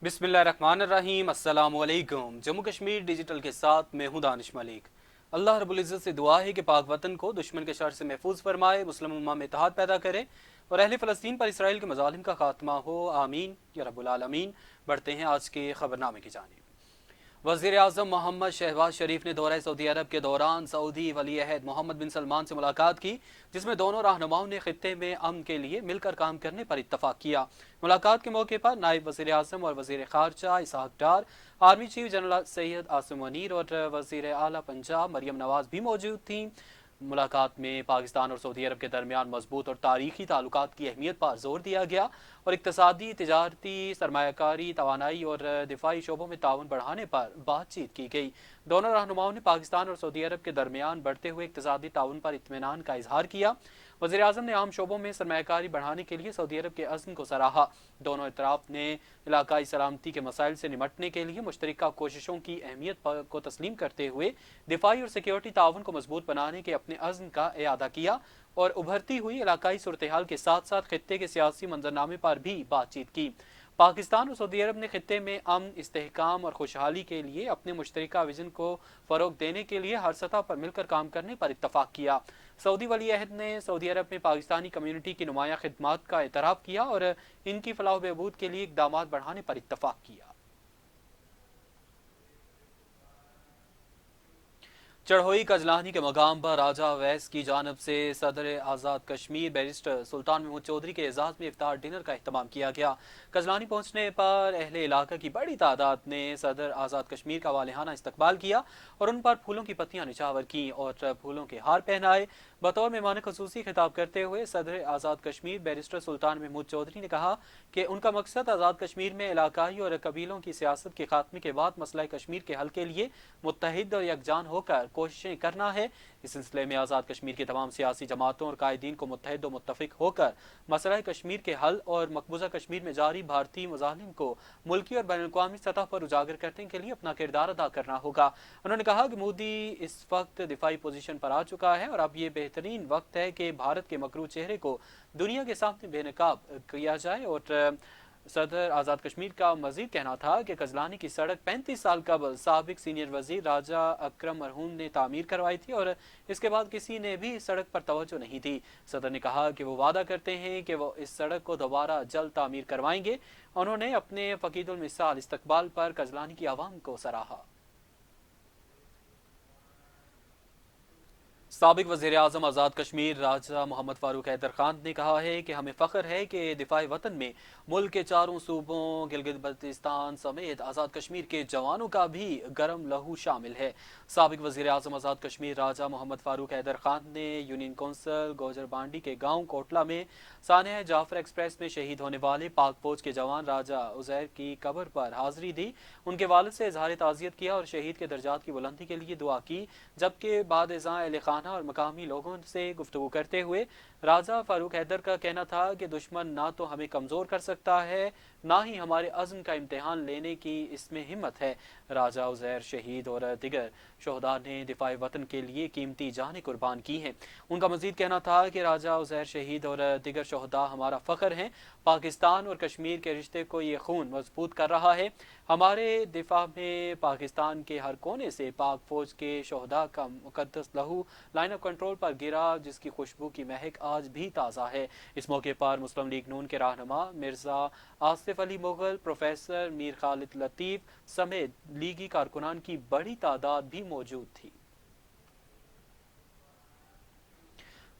बिस्मिल्लाहिर्रहमानिर्रहीम। अस्सलामु अलैकुम। जम्मू कश्मीर डिजिटल के साथ मैं हूं दानिश मलिक। अल्लाह रब्बुल इज़्ज़त से दुआ है कि पाक वतन को दुश्मन के शर से महफूज फरमाए, मुस्लिम उम्मा में इत्तेहाद पैदा करे और अहले फ़लस्तीन पर इसराइल के मज़ालिम का खात्मा हो, आमीन या रब्बुल आलमीन। बढ़ते हैं आज के खबरनामे की जानिब। वज़ीर आज़म मोहम्मद शहबाज शरीफ ने दौरा सऊदी अरब के दौरान सऊदी वली अहद मोहम्मद बिन सलमान से मुलाकात की, जिसमें दोनों रहनुमाओं ने खित्ते में अमन के लिए मिलकर काम करने पर इत्तफाक किया। मुलाकात के मौके पर नायब वज़ीर आज़म और वज़ीर ख़ारजा Ishaq Dar, army chief general Syed Asim Munir और वज़ीर आला पंजाब मरियम नवाज भी मौजूद थीं। मुलाकात में पाकिस्तान और सऊदी अरब के दरमियान मजबूत और तारीखी ताल्लुकात की अहमियत पर जोर दिया गया और इक्तसादी, तिजारती, सरमायाकारी, तवानाई और दिफाई शोबों में ताउन बढ़ाने पर बातचीत की गई। दोनों रहनुमाओं ने पाकिस्तान और सऊदी अरब के दरमियान बढ़ते हुए इक्तसादी ताउन पर इत्मीनान का इजहार किया। वज़ीर आज़म ने आम शोबों में सरमायाकारी बढ़ाने के लिए सऊदी अरब के अज़्म को सराहा। दोनों इतराफ़ ने इलाकाई सलामती के मसाइल से निमटने के लिए मुश्तरका कोशिशों की अहमियत को तस्लीम करते हुए दिफाई और सिक्योरिटी ताउन को मजबूत बनाने के अपने अज़्म का इआदा किया और उभरती हुई इलाकाई सूरत हाल के साथ साथ खित्ते के सियासी मंजरनामे पर भी बातचीत की। पाकिस्तान और सऊदी अरब ने खित्ते में अमन, इस्तेहकाम और खुशहाली के लिए अपने मुश्तरका विजन को फ़रोग देने के लिए हर सतह पर मिलकर काम करने पर इत्तफाक किया। सऊदी वली अहद ने सऊदी अरब में पाकिस्तानी कम्यूनिटी की नुमाया खिदमात का एतराफ़ किया और इनकी फलाह बहबूद के लिए इक़दाम बढ़ाने पर इत्तफाक किया। चढ़ोई कजलानी के मकाम पर राजा अवैस की जानब से सदर आज़ाद कश्मीर बैरिस्टर सुल्तान महमूद चौधरी के एजाज़ में इफ्तार डिनर का अहतमाम किया गया। कजलानी पहुँचने पर अहले इलाका की बड़ी तादाद ने सदर आज़ाद कश्मीर का वालिहाना इस्तकबाल किया और उन पर फूलों की पत्तियाँ निछावर की और फूलों के हार पहनाए। बतौर मेहमान खसूसी खिताब करते हुए सदर आज़ाद कश्मीर बैरिस्टर सुल्तान महमूद चौधरी ने कहा कि उनका मकसद आज़ाद कश्मीर में इलाकाई और कबीलों की सियासत के खात्मे के बाद मसला कश्मीर के हल के लिए मुत्तहिद और यकजान होकर कोशिशें करना है। इस सिलसिले में आज़ाद कश्मीर की तमाम सियासी जमातों और कायदीन को मुत्तहिद और मुत्तफिक होकर मसला कश्मीर के हल और मकबूजा कश्मीर में जारी भारतीय मज़ालिम को मुल्की और बैनुल-अक़वामी सतह पर उजागर करने के लिए अपना किरदार अदा करना होगा। उन्होंने कहा कि मोदी इस वक्त दिफाई पोजीशन पर आ चुका है और अब ये बेहतरीन वक्त है कि भारत के मकरू चेहरे को दुनिया के सामने बेनकाब किया जाए। और सदर आज़ाद कश्मीर का मजीद कहना था कि कजलानी की सड़क 35 साल कबल साबिक सीनियर वजीर राजा अकरम मरहूम ने तामीर करवाई थी और इसके बाद किसी ने भी इस सड़क पर तवज्जो नहीं दी। सदर ने कहा कि वो वादा करते हैं कि वो इस सड़क को दोबारा जल्द तामीर करवाएंगे। उन्होंने अपने फ़कीदुल मिसाल इस्तकबाल पर कजलानी की आवाम को सराहा। साबिक वज़ीर आज़म आज़ाद कश्मीर राजा मोहम्मद फ़ारूक हैदर खान ने कहा है कि हमें फ़ख्र है कि दिफाई वतन में मुल्क के चारों सूबों गिलगित बल्तिस्तान समेत आज़ाद कश्मीर के जवानों का भी गर्म लहू शामिल है। साबिक वज़ीर आज़म आज़ाद कश्मीर राजा मोहम्मद फ़ारूक हैदर खान ने यूनियन कौंसिल गोजर बांडी के गाँव कोटला में सानिया जाफर एक्सप्रेस में शहीद होने वाले पाक फौज के जवान राजा उज़ैर की कब्र पर हाज़िरी दी, उनके वालिद से इजहार ताज़ियत किया और शहीद के दर्जात की बुलंदी के लिए दुआ की। जबकि बाद अहले खाना और मकामी लोगों से गुफ्तगू करते हुए राजा फारूक हैदर का कहना था कि दुश्मन ना तो हमें कमज़ोर कर सकता है, ना ही हमारे अज़्म का इम्तिहान लेने की इसमें हिम्मत है। राजा उज़ैर शहीद और दिगर शोहदा ने दिफाई वतन के लिए कीमती जानें कुर्बान की हैं। उनका मजीद कहना था कि राजा उज़ैर शहीद और दिगर शोहदा हमारा फ़ख्र हैं। पाकिस्तान और कश्मीर के रिश्ते को ये खून मजबूत कर रहा है। हमारे दिफा में पाकिस्तान के हर कोने से पाक फौज के शोहदा का मुकद्दस लहू लाइन ऑफ कंट्रोल पर गिरा, जिसकी खुशबू की महक आज भी ताज़ा है। इस मौके पर मुस्लिम लीग नून के रहनुमा मिर्ज़ा आसिफ अली मुगल, प्रोफेसर मीर खालिद लतीफ़ समेत लीगी कारकुनान की बड़ी तादाद भी मौजूद थी।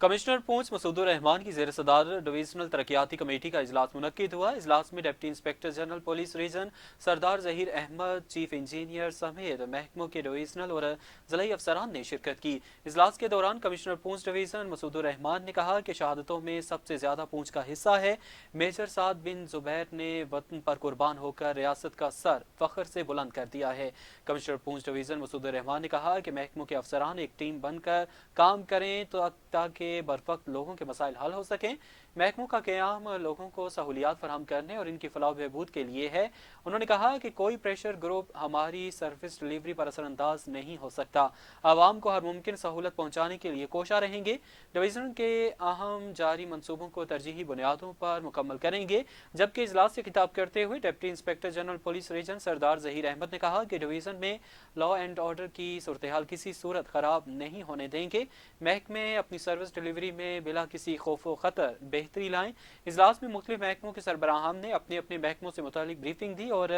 कमिश्नर पूंछ मसूदुर रहमान की ज़ेर सदारत डिवीजनल तरक्याती कमेटी का इजलास मुनक्किद हुआ। इजलास में deputy inspector general police region Sardar Zaheer Ahmad, chief engineer समेत महकमों के डिवीजनल और ज़िलाई अफसरान ने शिरकत की। इजलास के दौरान कमिश्नर पूंछ डिवीजन मसूदुर रहमान ने कहा कि शहादतों में सबसे ज़्यादा पूंछ का हिस्सा है। मेजर साद बिन जुबैर ने वतन पर कुर्बान होकर रियासत का सर फ़ख्र से बुलंद कर दिया है। कमिश्नर पूंछ डिवीजन मसूदुर रहमान ने कहा कि महकमों के अफसरान एक टीम बनकर काम करें ताकि बरवक्त लोगों के मसाइल हल हो सकें। محکموں کا قیام لوگوں کو سہولیات فراہم کرنے اور ان کی فلاح و بہبود کے لیے ہے۔ انہوں نے کہا کہ کوئی پریشر گروپ ہماری سروس ڈلیوری پر اثر انداز نہیں ہو سکتا۔ عوام کو ہر ممکن سہولت پہنچانے کے لیے کوشاں رہیں گے۔ ڈویژن کے اہم جاری منصوبوں کو ترجیحی بنیادوں پر مکمل کریں گے۔ جبکہ اجلاس سے خطاب کرتے ہوئے deputy inspector general police region سردار ظہیر احمد نے کہا کہ ڈویژن میں لا اینڈ آرڈر کی صورتحال کسی صورت خراب نہیں ہونے دیں گے۔ محکمے اپنی سروس ڈلیوری میں بلا کسی خوف و خطر بہتری لائیں۔ اجلاس میں مختلف محکموں کے سربراہان نے اپنے اپنے محکموں سے متعلق بریفنگ دی اور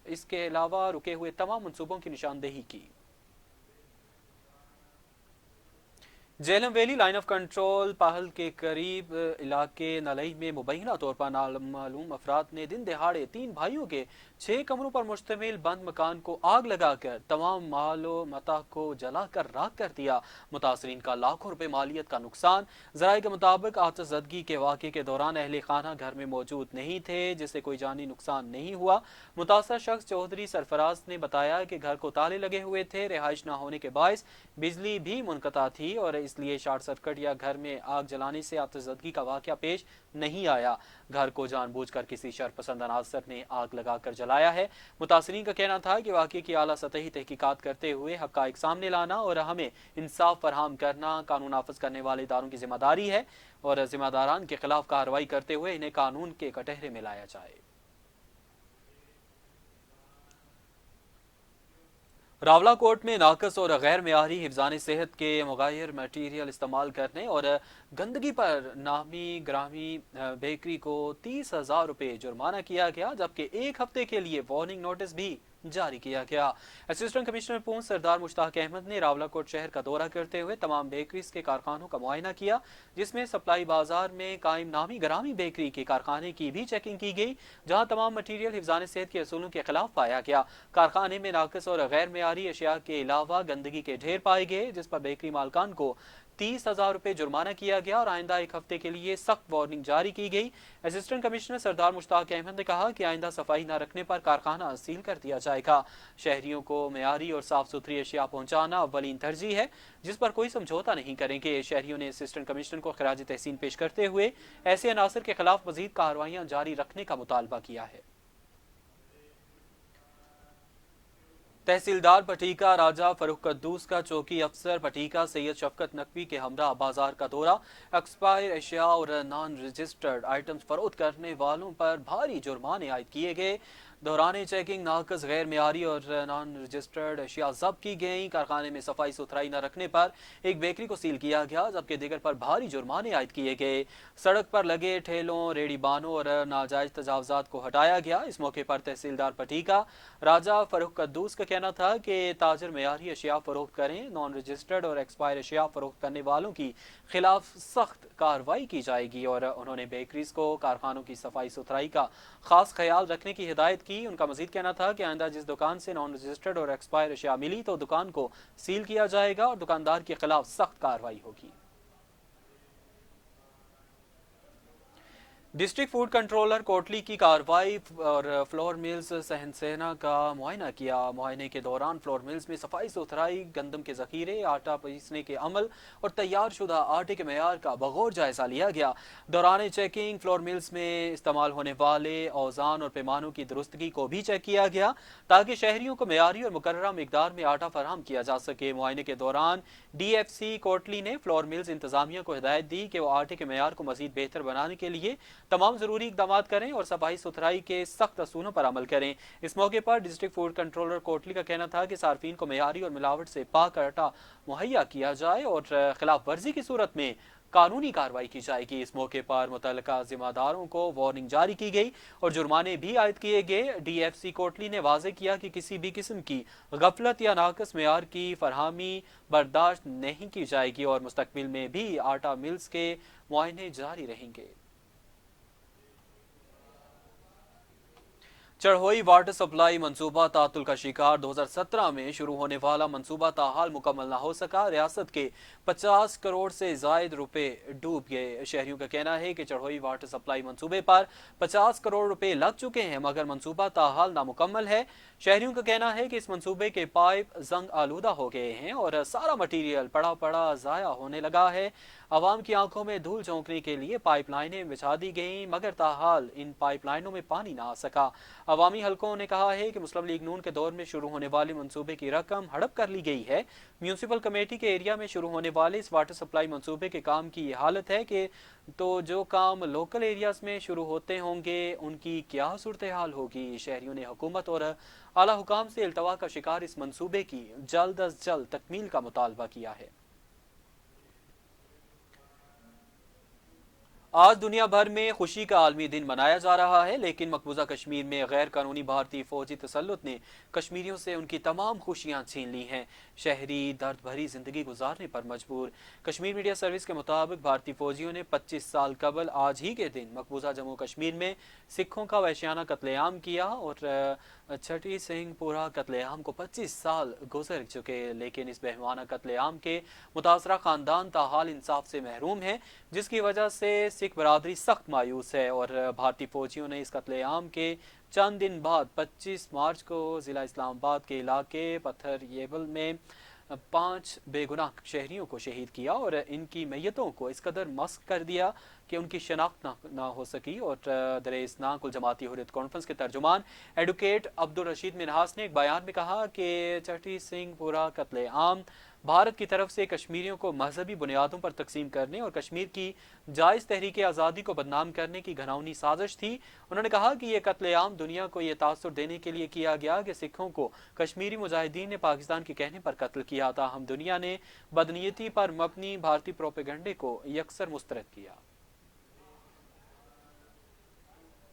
اس کے علاوہ رکے ہوئے تمام منصوبوں کی نشاندہی کی۔ Jhelum valley line of control Pahal کے قریب علاقے نالئی میں مبینہ طور پر نامعلوم افراد نے دن دہاڑے 3 بھائیوں کے 6 کمروں پر مشتمل بند مکان کو آگ لگا کر تمام مال و متاع کو جلا کر راکھ کر دیا۔ متاثرین کا لاکھوں روپے مالیت کا نقصان۔ ذرائع کے مطابق آتش زدگی کے واقعے کے دوران اہل خانہ گھر میں موجود نہیں تھے، جس سے کوئی جانی نقصان نہیں ہوا۔ متاثرہ شخص چودھری سرفراز نے بتایا کہ گھر کو تالے لگے ہوئے تھے، رہائش نہ ہونے کے باعث بجلی بھی منقطع تھی اور اس لیے شارٹ سرکٹ یا گھر میں آگ جلانے سے آتش زدگی کا واقعہ پیش نہیں آیا۔ گھر کو جان بوجھ کر کسی شر پسند عناصر نے آگ لگا کر جلایا ہے۔ متاثرین کا کہنا تھا کہ واقعے کی اعلیٰ سطحی تحقیقات کرتے ہوئے حقائق سامنے لانا اور ہمیں انصاف فراہم کرنا قانون نافذ کرنے والے اداروں کی ذمہ داری ہے اور ذمہ داران کے خلاف کارروائی کرتے ہوئے انہیں قانون کے کٹہرے میں لایا جائے۔ راولاکوٹ میں ناقص اور غیر معیاری حفظان صحت کے مغیر میٹیریل استعمال کرنے اور گندگی پر نامی گرامی بیکری کو 30,000 روپے جرمانہ کیا گیا، جبکہ 1 ہفتے کے لیے وارننگ نوٹس بھی جاری کیا گیا۔ اسسٹنٹ کمشنر پونچھ سردار مشتاق احمد نے راولاکوٹ شہر کا دورہ کرتے ہوئے تمام بیکریز کے کارخانوں کا معائنہ کیا، جس میں سپلائی بازار میں قائم نامی گرامی بیکری کے کارخانے کی بھی چیکنگ کی گئی، جہاں تمام مٹیریل حفظان صحت کے اصولوں کے خلاف پایا گیا۔ کارخانے میں ناقص اور غیر معیاری اشیاء کے علاوہ گندگی کے ڈھیر پائے گئے، جس پر بیکری مالکان کو 30,000 روپے جرمانہ کیا گیا اور آئندہ 1 ہفتے کے لیے سخت وارننگ جاری کی گئی۔ اسسٹنٹ کمشنر سردار مشتاق احمد نے کہا کہ آئندہ صفائی نہ رکھنے پر کارخانہ سیل کر دیا جائے گا۔ شہریوں کو معیاری اور صاف ستھری اشیاء پہنچانا اولین ترجیح ہے، جس پر کوئی سمجھوتہ نہیں کریں گے۔ شہریوں نے اسسٹنٹ کمشنر کو خراج تحسین پیش کرتے ہوئے ایسے عناصر کے خلاف مزید کارروائیاں جاری رکھنے کا مطالبہ کیا ہے۔ تحصیلدار پٹیکا راجہ فروخ قدوس کا چوکی افسر پٹیکا سید شفقت نقوی کے ہمراہ بازار کا دورہ۔ ایکسپائر اشیاء اور نان رجسٹرڈ آئٹمز فروخت کرنے والوں پر بھاری جرمانے عائد کیے گئے۔ دوران چیکنگ ناقص غیر معیاری اور نان رجسٹرڈ اشیاء ضبط کی گئیں۔ کارخانے میں صفائی ستھرائی نہ رکھنے پر ایک بیکری کو سیل کیا گیا، جبکہ دیگر پر بھاری جرمانے عائد کیے گئے۔ سڑک پر لگے ٹھیلوں، ریڑھی بانوں اور ناجائز تجاوزات کو ہٹایا گیا۔ اس موقع پر تحصیلدار پٹیکا راجہ فروخ قدوس کا کہنا تھا کہ تاجر معیاری اشیاء فروخت کریں، نان رجسٹرڈ اور ایکسپائر اشیاء فروخت کرنے والوں کی خلاف سخت کارروائی کی جائے گی، اور انہوں نے بیکریز کو کارخانوں کی صفائی ستھرائی کا خاص خیال رکھنے کی ہدایت کی۔ ان کا مزید کہنا تھا کہ آئندہ جس دکان سے نان رجسٹرڈ اور ایکسپائر اشیاء ملی تو دکان کو سیل کیا جائے گا اور دکاندار کے خلاف سخت کارروائی ہوگی۔ ڈسٹرکٹ فوڈ کنٹرولر کوٹلی کی کارروائی اور فلور ملز سہن سینا کا معائنہ کیا۔ معائنے کے دوران فلور ملز میں صفائی ستھرائی، گندم کے ذخیرے، آٹا پیسنے کے عمل اور تیار شدہ آٹے کے معیار کا بغور جائزہ لیا گیا۔ دوران چیکنگ فلور ملز میں استعمال ہونے والے اوزان اور پیمانوں کی درستگی کو بھی چیک کیا گیا، تاکہ شہریوں کو معیاری اور مقررہ مقدار میں آٹا فراہم کیا جا سکے۔ معائنے کے دوران ڈی ایف سی کوٹلی نے فلور ملز انتظامیہ کو ہدایت دی کہ وہ آٹے کے معیار کو مزید بہتر بنانے کے لیے تمام ضروری اقدامات کریں اور صفائی ستھرائی کے سخت اصولوں پر عمل کریں۔ اس موقع پر ڈسٹرکٹ فوڈ کنٹرولر کوٹلی کا کہنا تھا کہ صارفین کو معیاری اور ملاوٹ سے پاک آٹا مہیا کیا جائے اور خلاف ورزی کی صورت میں قانونی کارروائی کی جائے گی۔ اس موقع پر متعلقہ ذمہ داروں کو وارننگ جاری کی گئی اور جرمانے بھی عائد کیے گئے۔ ڈی ایف سی کوٹلی نے واضح کیا کہ کسی بھی قسم کی غفلت یا ناقص معیار کی فراہمی برداشت نہیں کی جائے گی اور مستقبل میں بھی آٹا ملز کے معائنے جاری رہیں گے۔ चढ़ोई वाटर सप्लाई मंसूबा तातुल का शिकार 2017 में शुरू होने वाला मंसूबा ताहाल मुकम्मल न हो सका। रियासत के 50 करोड़ से जायद रुपए डूब गए। शहरियों का कहना है कि चढ़ोई वाटर सप्लाई मंसूबे पर 50 करोड़ रुपए लग चुके हैं मगर मंसूबा ताहाल नामुकम्मल है। शहरियों का कहना है कि इस मंसूबे के पाइप जंग आलूदा हो गए हैं और सारा मटीरियल पड़ा पड़ा ज़ाया होने लगा है। आवाम की आंखों में धूल झोंकने के लिए पाइपलाइनें बिछा दी गईं मगर ताहाल इन पाइपलाइनों में पानी ना आ सका। अवामी हलकों ने कहा है कि मुस्लिम लीग नून के दौर में शुरू होने वाले मंसूबे की रकम हड़प कर ली गई है। म्यूनसिपल कमेटी के एरिया में शुरू होने वाले इस वाटर सप्लाई मंसूबे के काम की ये हालत है कि तो जो काम लोकल एरियाज में शुरू होते होंगे उनकी क्या सूरत हाल होगी। शहरियों ने हुकूमत और आला हुकाम से इल्तवा का शिकार इस मंसूबे की जल्द अज जल्द तकमील का मुतालबा किया है। आज दुनिया भर में खुशी का आलमी दिन मनाया जा रहा है, लेकिन मकबूजा कश्मीर में गैर कानूनी भारतीय फौजी तसल्लुत ने कश्मीरियों से उनकी तमाम खुशियां छीन ली हैं। शहरी दर्द भरी जिंदगी गुजारने पर मजबूर। कश्मीर मीडिया सर्विस के मुताबिक भारतीय फौजियों ने 25 साल कबल आज ही के दिन मकबूजा जम्मू कश्मीर में सिखों का वहशियाना कत्लेआम किया और छठी सिंहपुरा कत्लेआम को 25 साल गुजर चुके, लेकिन इस बेहमाना कत्लेआम के मुतासरा खानदान ताहाल इंसाफ से महरूम है, जिसकी वजह से सिख बरादरी सख्त मायूस है। और भारतीय फौजियों ने इस कत्लेआम के चंद दिन बाद 25 मार्च को जिला इस्लामाबाद के इलाके पत्थर येबल में 5 बेगुनाह शहरियों को शहीद किया और इनकी मैयतों को इस कदर मस्क कर दिया कि उनकी शनाख्त ना हो सकी। और दरे इस्लाम कुल जमाती हुर्रियत कॉन्फ्रेंस के तर्जुमान एडवोकेट अब्दुल रशीद मिनहास ने एक बयान में कहा कि छठी सिंहपुरा कत्लेआम भारत की तरफ से कश्मीरियों को मजहबी बुनियादों पर तकसीम करने और कश्मीर की जायज़ तहरीक आज़ादी को बदनाम करने की घिनौनी साजिश थी। उन्होंने कहा कि यह कत्लेआम दुनिया को यह तासुर देने के लिए किया गया कि सिखों को कश्मीरी मुजाहिदीन ने पाकिस्तान के कहने पर कत्ल किया था। हम दुनिया ने बदनीयती पर मबनी भारतीय प्रोपेगंडे को यकसर मुस्तरद किया।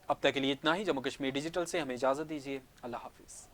अब तक के लिए इतना ही। जम्मू कश्मीर डिजिटल से हमें इजाज़त दीजिए। अल्लाह हाफिज़।